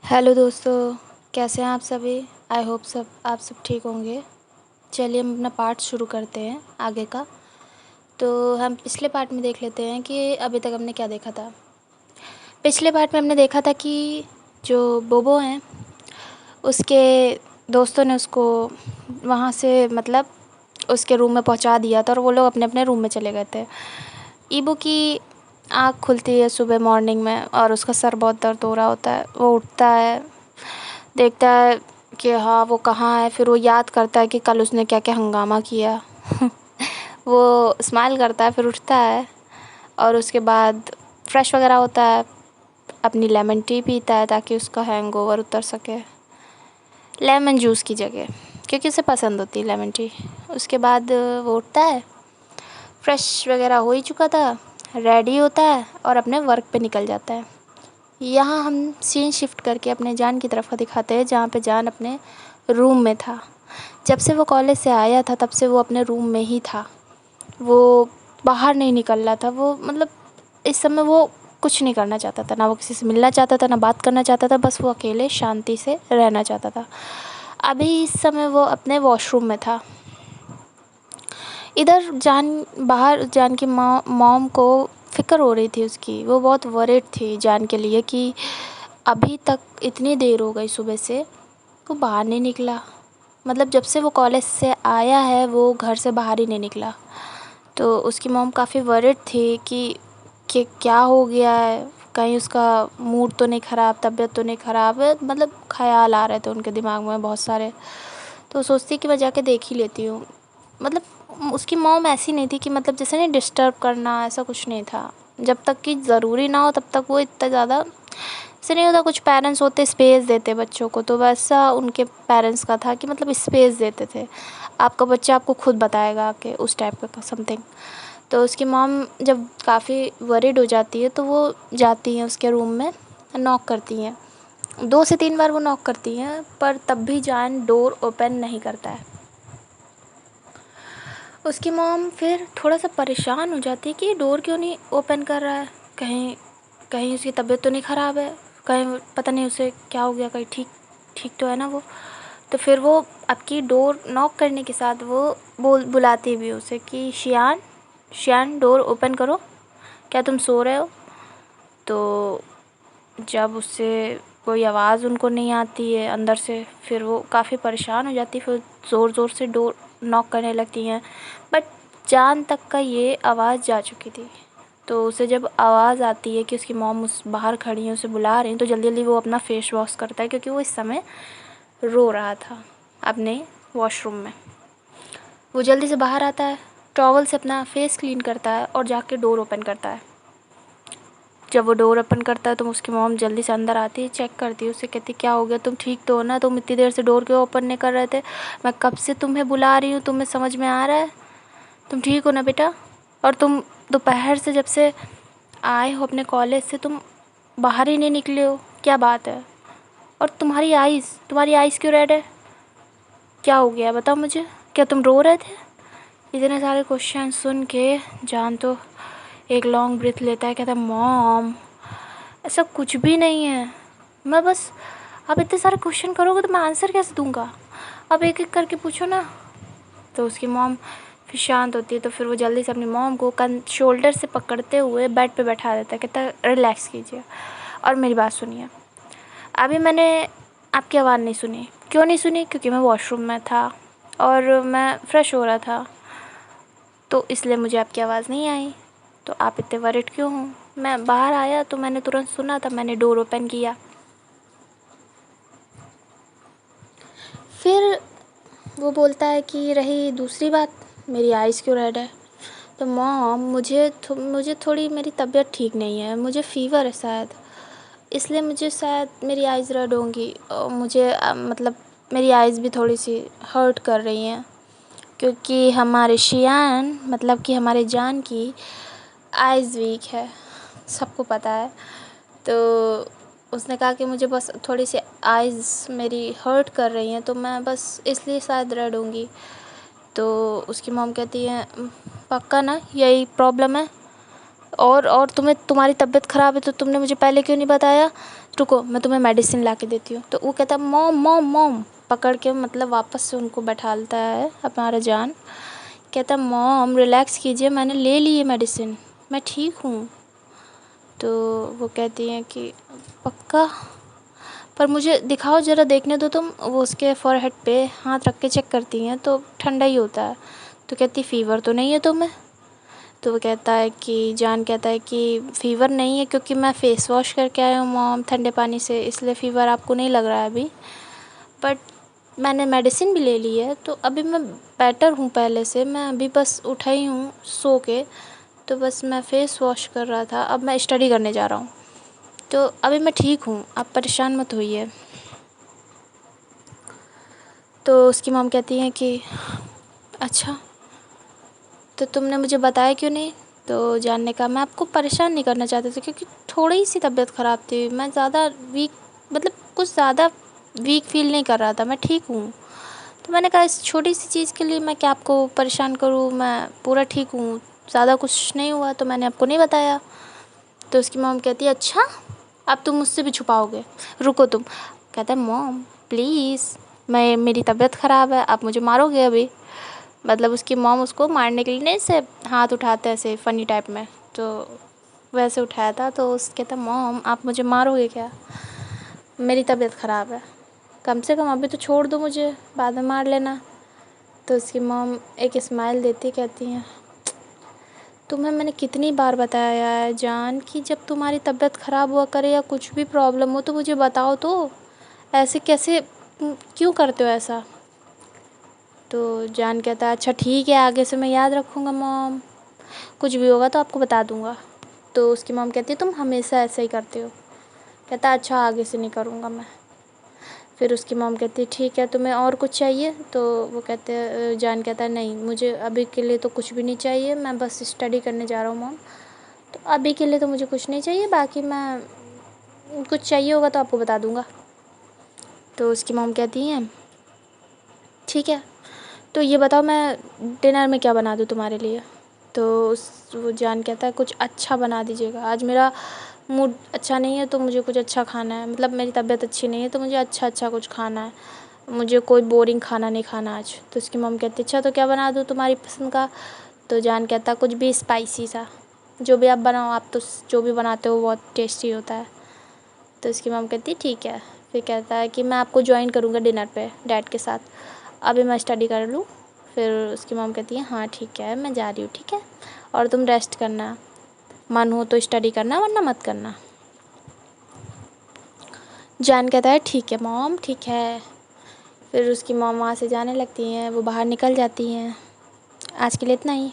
Hello दोस्तों, कैसे हैं आप सभी। आई होप आप सब ठीक होंगे। चलिए हम अपना पार्ट शुरू करते हैं आगे का। तो हम पिछले पार्ट में देख लेते हैं कि अभी तक हमने क्या देखा था। पिछले पार्ट में हमने देखा था कि जो बोबो हैं उसके दोस्तों ने उसको वहाँ से मतलब उसके रूम में पहुँचा दिया था और वो लोग अपने अपने रूम में चले गए थे। ईबो की आँख खुलती है सुबह मॉर्निंग में और उसका सर बहुत दर्द हो रहा होता है। वो उठता है, देखता है कि हाँ वो कहाँ है। फिर वो याद करता है कि कल उसने क्या क्या हंगामा किया। वो स्माइल करता है, फिर उठता है और उसके बाद फ्रेश वगैरह होता है, अपनी लेमन टी पीता है ताकि उसका हैंगओवर उतर सके, लेमन जूस की जगह, क्योंकि उसे पसंद होती है लेमन टी। उसके बाद वो उठता है, फ्रेश वगैरह हो ही चुका था, रेडी होता है और अपने वर्क पे निकल जाता है। यहाँ हम सीन शिफ्ट करके अपने जान की तरफ का दिखाते हैं, जहाँ पे जान अपने रूम में था। जब से वो कॉलेज से आया था तब से वो अपने रूम में ही था। वो बाहर नहीं निकल रहा था। वो मतलब इस समय वो कुछ नहीं करना चाहता था, ना वो किसी से मिलना चाहता था, ना बात करना चाहता था। बस वो अकेले शांति से रहना चाहता था। अभी इस समय वो अपने वॉशरूम में था। इधर बाहर जान की मॉम को फ़िक्र हो रही थी उसकी। वो बहुत वरिड थी जान के लिए कि अभी तक इतनी देर हो गई सुबह से, वो बाहर नहीं निकला। मतलब जब से वो कॉलेज से आया है वो घर से बाहर ही नहीं निकला। तो उसकी मॉम काफ़ी वरिड थी कि क्या हो गया है, कहीं उसका मूड तो नहीं ख़राब, तबीयत तो नहीं ख़राब है। मतलब ख़्याल आ रहे थे उनके दिमाग में बहुत सारे। तो सोचती कि मैं जाके देख ही लेती हूँ। मतलब उसकी मॉम ऐसी नहीं थी कि मतलब जैसे नहीं डिस्टर्ब करना, ऐसा कुछ नहीं था। जब तक कि ज़रूरी ना हो तब तक वो इतना ज़्यादा ऐसे नहीं होता। कुछ पेरेंट्स होते स्पेस देते बच्चों को, तो वैसा उनके पेरेंट्स का था कि मतलब स्पेस देते थे। आपका बच्चा आपको खुद बताएगा कि उस टाइप का समथिंग। तो उसकी मॉम जब काफ़ी वरिड हो जाती है तो वो जाती हैं उसके रूम में, नॉक करती हैं। 2 से 3 बार वो नॉक करती हैं, पर तब भी जान डोर ओपन नहीं करता है। उसकी मॉम फिर थोड़ा सा परेशान हो जाती है कि डोर क्यों नहीं ओपन कर रहा है। कहीं कहीं उसकी तबीयत तो नहीं ख़राब है, कहीं पता नहीं उसे क्या हो गया, कहीं ठीक ठीक तो है ना वो। तो फिर वो आपकी डोर नॉक करने के साथ वो बुलाती भी उसे कि शियान, शियान डोर ओपन करो, क्या तुम सो रहे हो। तो जब उससे कोई आवाज़ उनको नहीं आती है अंदर से, फिर वो काफ़ी परेशान हो जाती है। फिर ज़ोर ज़ोर से डोर नॉक करने लगती हैं, बट जान तक का ये आवाज़ जा चुकी थी। तो उसे जब आवाज़ आती है कि उसकी मॉम उस बाहर खड़ी हैं, उसे बुला रही हैं, तो जल्दी जल्दी वो अपना फेस वॉश करता है, क्योंकि वो इस समय रो रहा था अपने वॉशरूम में। वो जल्दी से बाहर आता है, टॉवल से अपना फेस क्लीन करता है और जाके डोर ओपन करता है। जब वो डोर ओपन करता है तो उसकी मॉम जल्दी से अंदर आती है, चेक करती है, उससे कहती क्या हो गया, तुम ठीक तो हो ना, तुम इतनी देर से डोर क्यों ओपन नहीं कर रहे थे, मैं कब से तुम्हें बुला रही हूँ, तुम्हें समझ में आ रहा है, तुम ठीक हो ना बेटा। और तुम दोपहर से जब से आए हो अपने कॉलेज से तुम बाहर ही नहीं निकले हो, क्या बात है। और तुम्हारी आइज़ क्यों रेड है, क्या हो गया बताओ मुझे, क्या तुम रो रहे थे। इतने सारे क्वेश्चन सुन के जान तो एक लॉन्ग ब्रीथ लेता है, कहता है मॉम ऐसा कुछ भी नहीं है, मैं बस, आप इतने सारे क्वेश्चन करोगे तो मैं आंसर कैसे दूंगा, अब एक एक करके पूछो ना। तो उसकी मॉम फिर शांत होती है, तो फिर वो जल्दी से अपनी मॉम को शोल्डर से पकड़ते हुए बेड पे बैठा देता है, कहता है रिलैक्स कीजिए और मेरी बात सुनिए। अभी मैंने आपकी आवाज़ नहीं सुनी, क्यों नहीं सुनी, क्योंकि मैं वॉशरूम में था और मैं फ़्रेश हो रहा था, तो इसलिए मुझे आपकी आवाज़ नहीं आई। तो आप इतने वरिड क्यों हो, मैं बाहर आया तो मैंने तुरंत सुना था, मैंने डोर ओपन किया। फिर वो बोलता है कि रही दूसरी बात, मेरी आइज़ क्यों रेड है। तो मॉम मुझे थोड़ी मेरी तबीयत ठीक नहीं है, मुझे फ़ीवर है शायद, इसलिए मुझे शायद मेरी आइज़ रेड होंगी। और मुझे मतलब मेरी आइज़ भी थोड़ी सी हर्ट कर रही हैं, क्योंकि हमारे शियान मतलब कि हमारे जान की आइज़ वीक है, सबको पता है। तो उसने कहा कि मुझे बस थोड़ी सी आइज़ मेरी हर्ट कर रही हैं, तो मैं बस इसलिए शायद रेड होंगी। तो उसकी मॉम कहती है पक्का ना यही प्रॉब्लम है, और तुम्हारी तबीयत ख़राब है तो तुमने मुझे पहले क्यों नहीं बताया? रुको, मैं तुम्हें मेडिसिन ला के देती हूँ। तो वो कहता है मॉम मॉम मॉम, पकड़ के मतलब वापस से उनको बैठालता है हमारा जान। कहता मॉम रिलैक्स कीजिए, मैंने ले ली है मेडिसिन, मैं ठीक हूँ। तो वो कहती हैं कि पक्का? पर मुझे दिखाओ ज़रा, देखने दो तुम। वो उसके फॉरहेड पे हाथ रख के चेक करती हैं तो ठंडा ही होता है। तो कहती फ़ीवर तो नहीं है तुम्हें? तो वो कहता है कि जान कहता है कि फ़ीवर नहीं है क्योंकि मैं फ़ेस वॉश करके आया हूँ मॉम ठंडे पानी से, इसलिए फ़ीवर आपको नहीं लग रहा है अभी। बट मैंने मेडिसिन भी ले ली है तो अभी मैं बेटर हूँ पहले से। मैं अभी बस उठा ही हूँ सो के, तो बस मैं फ़ेस वॉश कर रहा था, अब मैं स्टडी करने जा रहा हूँ। तो अभी मैं ठीक हूँ, आप परेशान मत होइए। तो उसकी मॉम कहती हैं कि अच्छा, तो तुमने मुझे बताया क्यों नहीं? तो जानने का मैं आपको परेशान नहीं करना चाहती थी क्योंकि थोड़ी सी तबीयत ख़राब थी, मैं ज़्यादा वीक मतलब कुछ ज़्यादा वीक फील नहीं कर रहा था, मैं ठीक हूँ। तो मैंने कहा इस छोटी सी चीज़ के लिए मैं क्या आपको परेशान करूँ, मैं पूरा ठीक हूँ, ज़्यादा कुछ नहीं हुआ, तो मैंने आपको नहीं बताया। तो उसकी मॉम कहती है अच्छा, अब तुम मुझसे भी छुपाओगे, रुको तुम। कहता है मॉम प्लीज़, मेरी तबीयत ख़राब है, आप मुझे मारोगे अभी? मतलब उसकी मॉम उसको मारने के लिए नहीं, ऐसे हाथ उठाते ऐसे फ़नी टाइप में, तो वैसे उठाया था। तो उस कहता मॉम आप मुझे मारोगे क्या? मेरी तबीयत ख़राब है, कम से कम अभी तो छोड़ दो मुझे, बाद में मार लेना। तो उसकी मॉम एक स्माइल देती कहती हैं तुम्हें मैंने कितनी बार बताया है जान कि जब तुम्हारी तबीयत ख़राब हुआ करे या कुछ भी प्रॉब्लम हो तो मुझे बताओ, तो ऐसे कैसे क्यों करते हो ऐसा? तो जान कहता है अच्छा ठीक है, आगे से मैं याद रखूँगा मॉम, कुछ भी होगा तो आपको बता दूँगा। तो उसकी मॉम कहती है तुम हमेशा ऐसे ही करते हो। कहता अच्छा आगे से नहीं करूँगा मैं। फिर उसकी मॉम कहती है ठीक है, तुम्हें और कुछ चाहिए? तो वो कहते हैं जान कहता है नहीं, मुझे अभी के लिए तो कुछ भी नहीं चाहिए, मैं बस स्टडी करने जा रहा हूँ मॉम, तो अभी के लिए तो मुझे कुछ नहीं चाहिए, बाकी मैं कुछ चाहिए होगा तो आपको बता दूँगा। तो उसकी मॉम कहती हैं ठीक है, तो ये बताओ मैं डिनर में क्या बना दूँ तुम्हारे लिए? तो वो जान कहता है कुछ अच्छा बना दीजिएगा, आज मेरा मूड अच्छा नहीं है तो मुझे कुछ अच्छा खाना है, मतलब मेरी तबीयत अच्छी नहीं है तो मुझे अच्छा अच्छा कुछ खाना है, मुझे कोई बोरिंग खाना नहीं खाना आज। तो उसकी मम्मी कहती अच्छा तो क्या बना दूँ तुम्हारी पसंद का? तो जान कहता कुछ भी स्पाइसी सा, जो भी आप बनाओ, आप तो जो भी बनाते हो बहुत टेस्टी होता है। तो उसकी मम कहती ठीक है। फिर कहता है कि मैं आपको ज्वाइन करूँगा डिनर पे डैड के साथ, अभी मैं स्टडी कर लूँ। फिर उसकी मम कहती है हाँ ठीक है मैं जा रही हूँ, ठीक है, और तुम रेस्ट करना, मन हो तो स्टडी करना वरना मत करना। जान कहता है ठीक है मॉम ठीक है। फिर उसकी मॉम वहाँ से जाने लगती हैं, वो बाहर निकल जाती हैं। आज के लिए इतना ही।